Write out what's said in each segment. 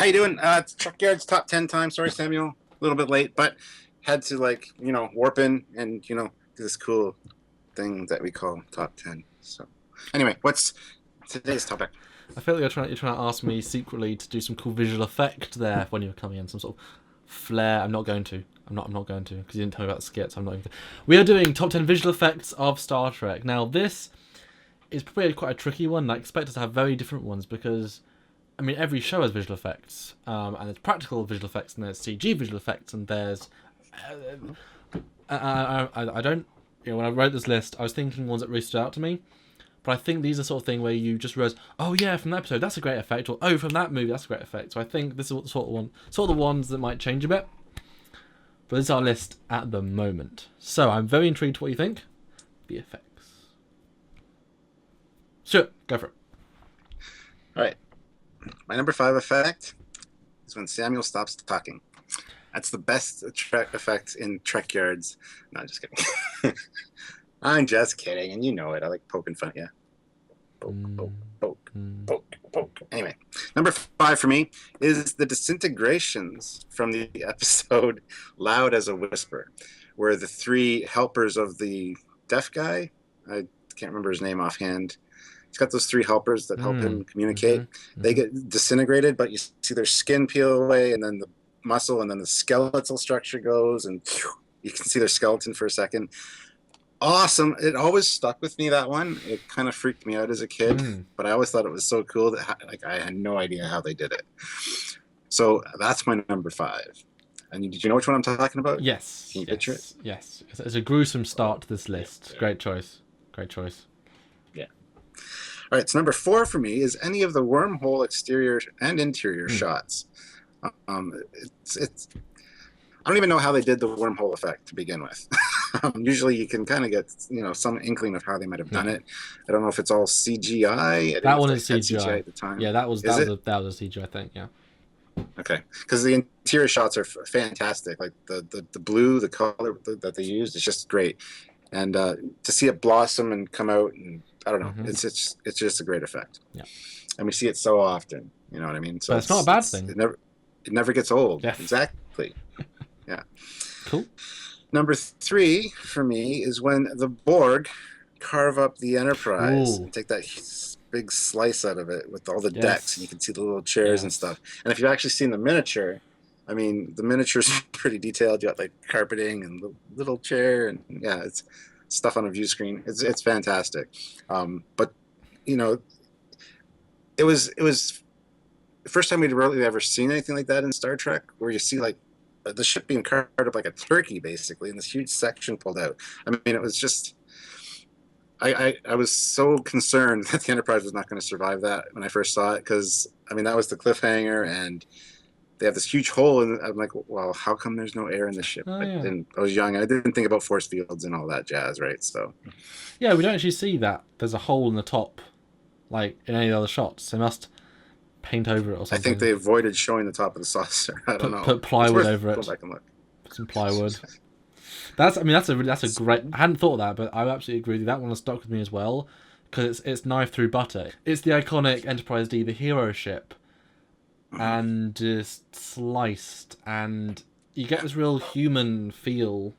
How you doing? It's Trekyards top 10 time. Sorry, Samuel, a little bit late, but had to warp in and do this cool thing that we call top 10. So anyway, what's today's topic? I feel like you're trying to ask me secretly to do some cool visual effect there when you were coming in, some sort of flair. I'm not going to. I'm not going to because you didn't tell me about the skits. I'm not. Going to. We are doing top 10 visual effects of Star Trek. Now this is probably quite a tricky one. I expect us to have very different ones because, I mean, every show has visual effects, and there's practical visual effects, and there's CG visual effects, and there's. I don't. When I wrote this list, I was thinking ones that really stood out to me. But I think these are sort of thing where you just realize, oh yeah, from that episode that's a great effect, or oh from that movie that's a great effect. So I think this is sort of the ones that might change a bit. But this is our list at the moment. So I'm very intrigued what you think. The effects. Sure, go for it. All right, my number 5 effect is when Samuel stops talking. That's the best effect in Trekyards. No, just kidding. I'm just kidding, and you know it. I like poking fun at you. Poke. Anyway, number 5 for me is the disintegrations from the episode Loud as a Whisper, where the 3 helpers of the deaf guy, I can't remember his name offhand, he's got those 3 helpers that help him communicate. They get disintegrated, but you see their skin peel away, and then the muscle, and then the skeletal structure goes, and you can see their skeleton for a second. Awesome. It always stuck with me, that one. It kind of freaked me out as a kid, but I always thought it was so cool that I had no idea how they did it. So that's my number 5. And did you know which one I'm talking about? Yes. Can you picture it? Yes. It's a gruesome start to this list. Yeah. Great choice. Yeah. All right. So number 4 for me is any of the wormhole exterior and interior shots. It's I don't even know how they did the wormhole effect to begin with. Usually you can kind of get, some inkling of how they might have done it. I don't know if it's all CGI. That one is CGI at the time. Yeah, that was a CGI thing, yeah. Okay, because the interior shots are fantastic. Like the blue, the color that they used is just great. And to see it blossom and come out, and I don't know, it's just a great effect. Yeah. And we see it so often, you know what I mean? So but it's not a bad thing. It never gets old. Yeah. Exactly. Yeah. Cool. Number 3 for me is when the Borg carve up the Enterprise and take that big slice out of it with all the decks, and you can see the little chairs and stuff. And if you've actually seen the miniature, I mean, the miniature's pretty detailed. You got like carpeting and the little chair, and it's stuff on a view screen. It's fantastic. But it was the first time we'd really ever seen anything like that in Star Trek, where you see like the ship being carved up like a turkey, basically, and this huge section pulled out. I mean, it was just, I was so concerned that the Enterprise was not going to survive that when I first saw it, because, I mean, that was the cliffhanger, and they have this huge hole, and I'm like, well, how come there's no air in the ship? I was young, and I didn't think about force fields and all that jazz, right? So, yeah, we don't actually see that. There's a hole in the top, like in any other shots. They must paint over it or something. I think they avoided showing the top of the saucer. I don't know. Put plywood over it. Go back and look. Put some plywood. That's a great. I hadn't thought of that, but I absolutely agree with you. That one has stuck with me as well, because it's knife through butter. It's the iconic Enterprise D, the hero ship, and just sliced, and you get this real human feel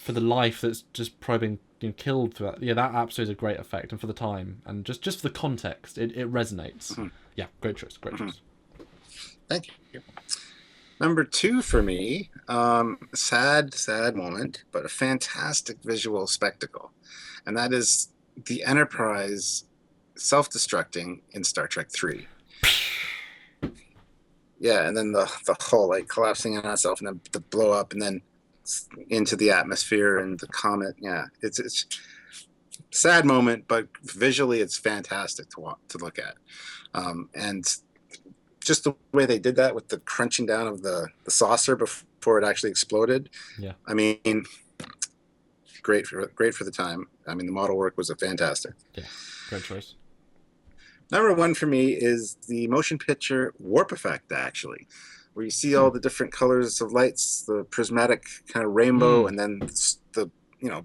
for the life that's just probably been killed through that. Yeah, that absolutely is a great effect, and for the time, and just for the context, it resonates. Yeah, great choice. Thank you. Number 2 for me, sad moment, but a fantastic visual spectacle. And that is the Enterprise self-destructing in Star Trek 3. Yeah, and then the hull like collapsing on itself, and then the blow up, and then into the atmosphere and the comet. Yeah, it's sad moment, but visually it's fantastic to look at. And just the way they did that with the crunching down of the saucer before it actually exploded. Yeah. I mean, great for the time. I mean, the model work was fantastic. Yeah, great choice. Number 1 for me is the motion picture warp effect, actually, where you see all the different colors of lights, the prismatic kind of rainbow, and then the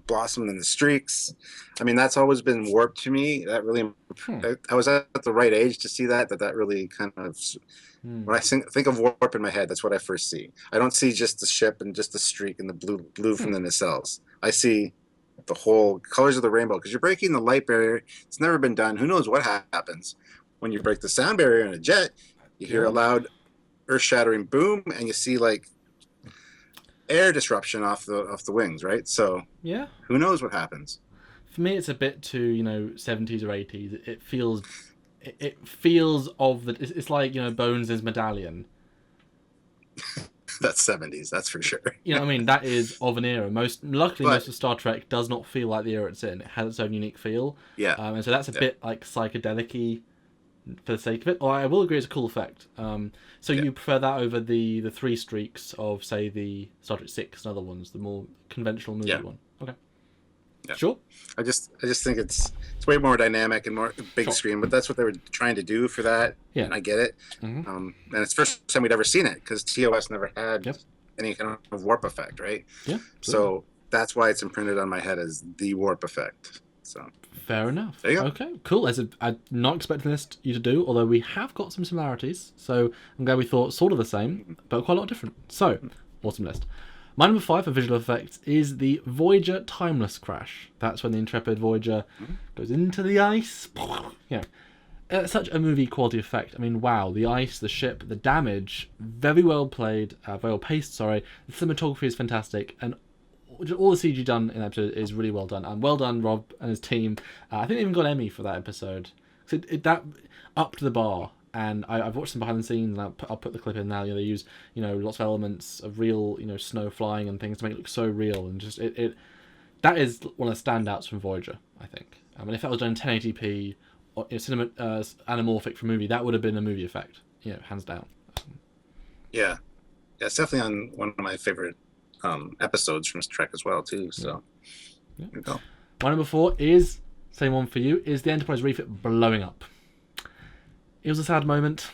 blossomed in the streaks. I mean, that's always been warp to me. That really, Hmm. I was at the right age to see that really kind of, Hmm. when I think of warp in my head, that's what I first see. I don't see just the ship and just the streak and the blue Hmm. from the nacelles. I see the whole colors of the rainbow, because you're breaking the light barrier. It's never been done. Who knows what happens when you break the sound barrier in a jet? You hear a Yeah. loud earth-shattering boom, and you see like air disruption off the wings, right? So Yeah. who knows what happens? For me, it's a bit too 70s or 80s. It feels it feels of the. It's like Bones' medallion. That's 70s, that's for sure. You know what I mean? That is of an era. Luckily, But most of Star Trek does not feel like the era it's in. It has its own unique feel, yeah, and so that's a yeah, bit like psychedelic-y for the sake of it. Or I will agree, it's a cool effect. So yeah. you prefer that over the three streaks of, say, the Star Trek 6 and other ones, the more conventional movie Yeah. one. Okay, Yeah. sure, I just think it's way more dynamic and more big sure, screen, but that's what they were trying to do for that. yeah, And I get it. mm-hmm. And it's the first time we'd ever seen it, because TOS never had Yep, any kind of warp effect, right? yeah, absolutely. So that's why it's imprinted on my head as the warp effect. So Fair enough. there you go. Okay, cool. I'm not expecting you to do, although we have got some similarities. So I'm glad we thought sort of the same, but quite a lot different. So, awesome list. My number 5 for visual effects is the Voyager Timeless Crash. That's when the Intrepid Voyager goes into the ice. Yeah. Such a movie quality effect. I mean, wow. The ice, the ship, the damage, very well played, very well paced, sorry. The cinematography is fantastic, and all the CG done in that episode is really well done. And well done, Rob and his team. I think they even got an Emmy for that episode. So that up to the bar. And I've watched some behind the scenes, and I'll put the clip in now. They use lots of elements of real snow flying and things to make it look so real, and just that is one of the standouts from Voyager, I think. I mean, if that was done in 1080p or cinema anamorphic for a movie, that would have been a movie effect, hands down. Yeah, it's definitely on one of my favorite episodes from Trek as well too. So Yeah. there you go. My number 4 is same one for you. Is the Enterprise refit blowing up? It was a sad moment.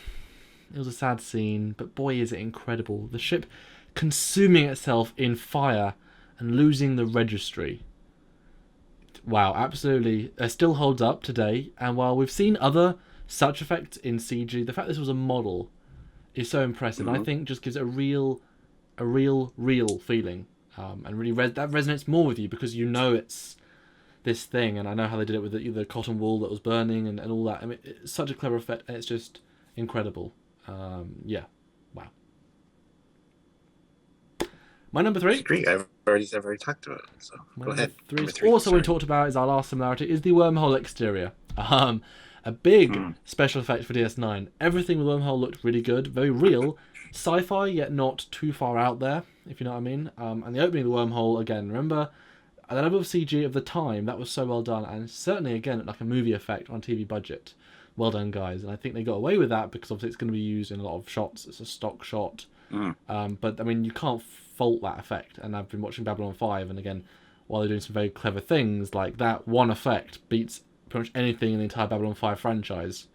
It was a sad scene, but boy, is it incredible. The ship consuming itself in fire and losing the registry. Wow, absolutely. It still holds up today, and while we've seen other such effects in CG, the fact this was a model is so impressive. Mm-hmm. I think just gives it a real feeling, and really that resonates more with you because it's this thing, and I know how they did it with the cotton wool that was burning and all that. I mean, it's such a clever effect, and it's just incredible. Yeah, wow. My number 3. I agree. I've already talked about it. So My go number ahead. 3 Number is 3. also Sorry. we talked about is our last similarity is the wormhole exterior. A big special effect for DS9. Everything with wormhole looked really good, very real, sci-fi yet not too far out there, if you know what I mean. And the opening of the wormhole again. Remember, at the level of CG of the time, that was so well done, and certainly again like a movie effect on a TV budget. Well done, guys. And I think they got away with that because obviously it's going to be used in a lot of shots. It's a stock shot. But I mean, you can't fault that effect. And I've been watching Babylon 5, and again, while they're doing some very clever things, like that one effect beats pretty much anything in the entire Babylon 5 franchise.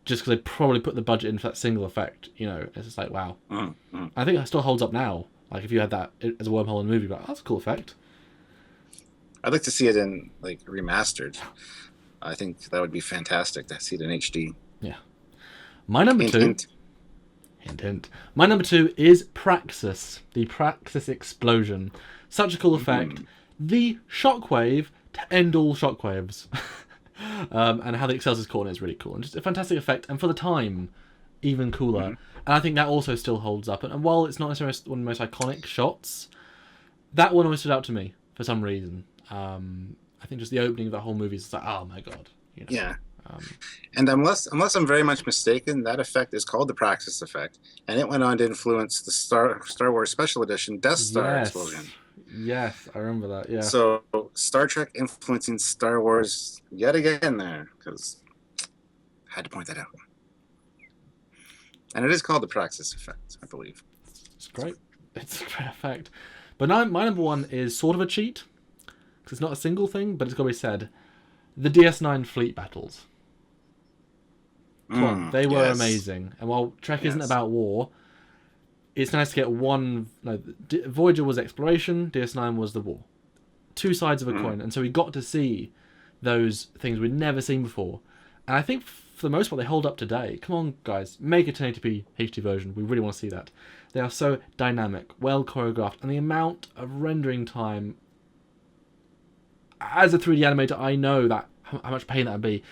Just because they probably put the budget in for that single effect, it's just like, wow. I think that still holds up now. Like if you had that as a wormhole in a movie, that's a cool effect. I'd like to see it in like remastered. I think that would be fantastic to see it in HD. Yeah. My number Hint, 2. hint. Hint, hint. My number 2 is Praxis. The Praxis explosion. Such a cool effect. The shockwave to end all shockwaves. And how the Excelsior's corner is really cool. And just a fantastic effect. And for the time, even cooler. And I think that also still holds up. And while it's not necessarily one of the most iconic shots, that one always stood out to me for some reason. I think just the opening of that whole movie is just like, oh my god. Yeah. And unless I'm very much mistaken, that effect is called the Praxis effect, and it went on to influence the Star Wars Special Edition Death Star explosion. Yes, I remember that. Yeah. So Star Trek influencing Star Wars yet again there, because I had to point that out. And it is called the Praxis effect, I believe. It's great. It's a great effect. But now my number 1 is sort of a cheat, because it's not a single thing, but it's got to be said. The DS9 fleet battles. Come on, they were amazing. And while Trek isn't about war, it's nice to get one. No, Voyager was exploration, DS9 was the war. two sides of a coin, and so we got to see those things we'd never seen before. And I think for the most part they hold up today. Come on, guys, make a 1080p HD version. We really want to see that. They are so dynamic, well choreographed, and the amount of rendering time. As a 3D animator, I know that how much pain that would be,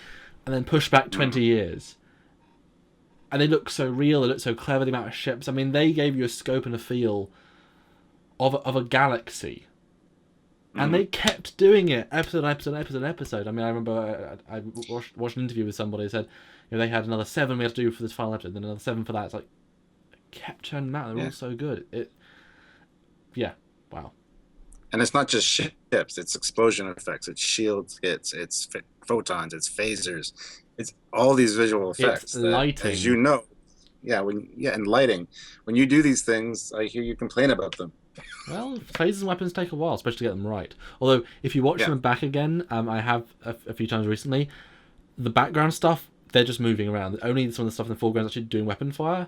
and then push back 20 years. And they look so real, they look so clever, the amount of ships. I mean, they gave you a scope and a feel of a galaxy. And they kept doing it, episode. I mean, I remember I watched an interview with somebody who said, they had another 7 we had to do for this final episode, then another 7 for that. It's like, kept turning them out. They're all so good. Wow. And it's not just ships; it's explosion effects, it's shields hits, it's photons, it's phasers, it's all these visual effects. It's lighting, as you know. And lighting. When you do these things, I hear you complain about them. Well, phasers and weapons take a while, especially to get them right. Although, if you watch them back again, I have a few times recently, the background stuff, they're just moving around. Only some of the stuff in the foreground is actually doing weapon fire.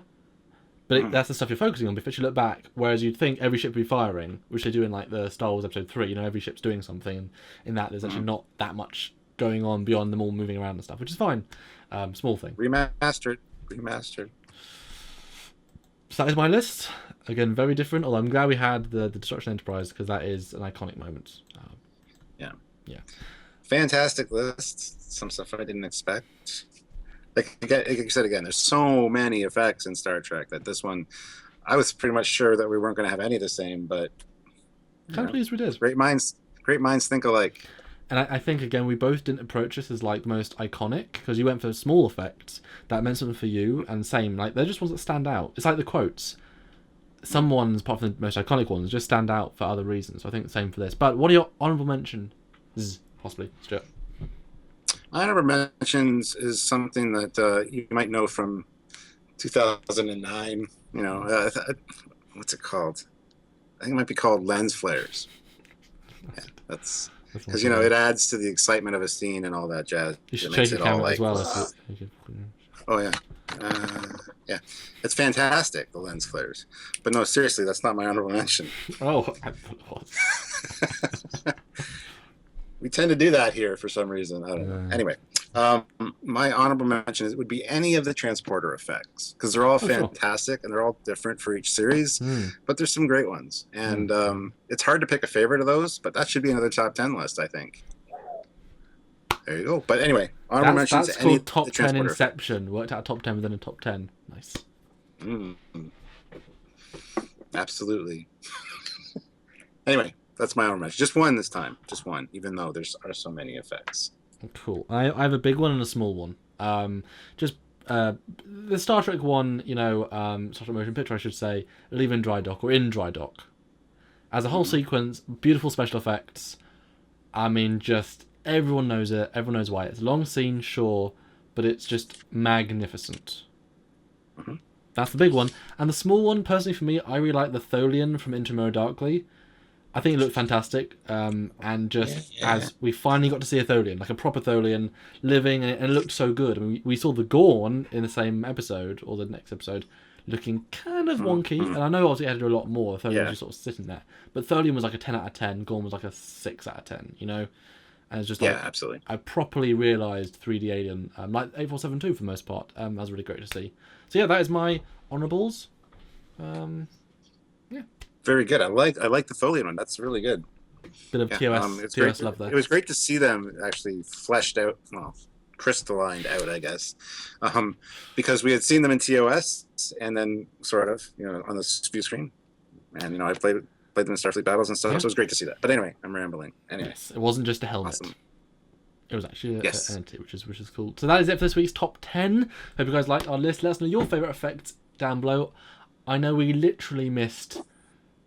But that's the stuff you're focusing on. But if you look back, whereas you'd think every ship would be firing, which they do in like the Star Wars Episode 3, every ship's doing something. And in that, there's actually not that much going on beyond them all moving around and stuff, which is fine. Small thing. Remastered. So that is my list. Again, very different. Although I'm glad we had the Destruction Enterprise, because that is an iconic moment. Yeah. Fantastic list. Some stuff I didn't expect. Like I said again, there's so many effects in Star Trek that this one, I was pretty much sure that we weren't going to have any of the same, but kind of pleased we did. Great minds think alike. And I think, again, we both didn't approach this as, like, the most iconic, because you went for small effects that meant something for you, and same, like, they're just ones that stand out. It's like the quotes. Some ones, apart from the most iconic ones, just stand out for other reasons. So I think the same for this. But what are your honourable mentions, possibly, Stuart? My honourable mentions is something that you might know from 2009. What's it called? I think it might be called lens flares. Yeah, that's because it adds to the excitement of a scene and all that jazz. You should change the camera as well. Oh yeah, it's fantastic, the lens flares. But no, seriously, that's not my honorable mention. Oh, we tend to do that here for some reason. I don't know. Anyway, my honorable mention would be any of the transporter effects, because they're all fantastic and they're all different for each series, but there's some great ones. And it's hard to pick a favorite of those, but that should be another top 10 list, I think. There you go. But anyway, honorable mentions. That's called top 10 Inception. Effects. Worked out a top 10 within a top 10. Nice. Absolutely. Anyway, that's my honorable mention. Just one this time. Just one, even though there are so many effects. Cool. I have a big one and a small one. The Star Trek one, Star Trek motion picture, I should say, leaving dry dock or in dry dock. As a whole sequence, beautiful special effects. I mean, just everyone knows it. Everyone knows why. It's a long scene, sure, but it's just magnificent. That's the big one. And the small one, personally for me, I really like the Tholian from Into Mirror Darkly. I think it looked fantastic, and as we finally got to see a Tholian, like a proper Tholian, living, and it looked so good. I mean, we saw the Gorn in the same episode, or the next episode, looking kind of wonky, and I know obviously it had to do a lot more. Tholian was just sort of sitting there, but Tholian was like a 10 out of 10, Gorn was like a 6 out of 10, and it's just like, absolutely. I properly realised 3D Alien, like 8472 for the most part. That was really great to see. So yeah, that is my honourables. Very good. I like the Tholian one. That's really good. Bit of TOS love there. It was great to see them actually fleshed out, crystallined out, I guess, because we had seen them in TOS and then sort of, on the view screen, and I played them in Starfleet Battles and stuff. So it was great to see that. But anyway, I'm rambling. Anyway, yes, it wasn't just a helmet. Awesome. It was actually an entity, which is cool. So that is it for this week's top 10. Hope you guys liked our list. Let us know your favourite effects down below. I know we literally missed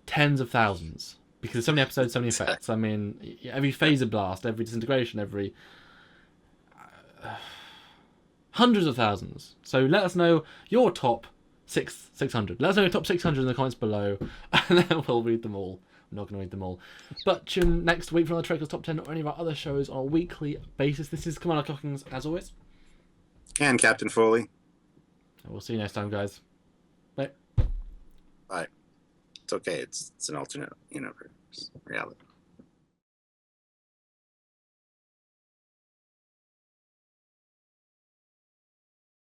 tens of thousands, because there's so many episodes, so many effects. I mean, every phaser blast, every disintegration, every hundreds of thousands. So let us know your top 600. Let us know your top 600 in the comments below, and then we'll read them all. I'm not going to read them all. But tune in next week for another Trekyards Top 10 or any of our other shows on a weekly basis. This is Commander Cockings, as always. And Captain Foley. And we'll see you next time, guys. Bye. Bye. It's okay. It's an alternate universe reality.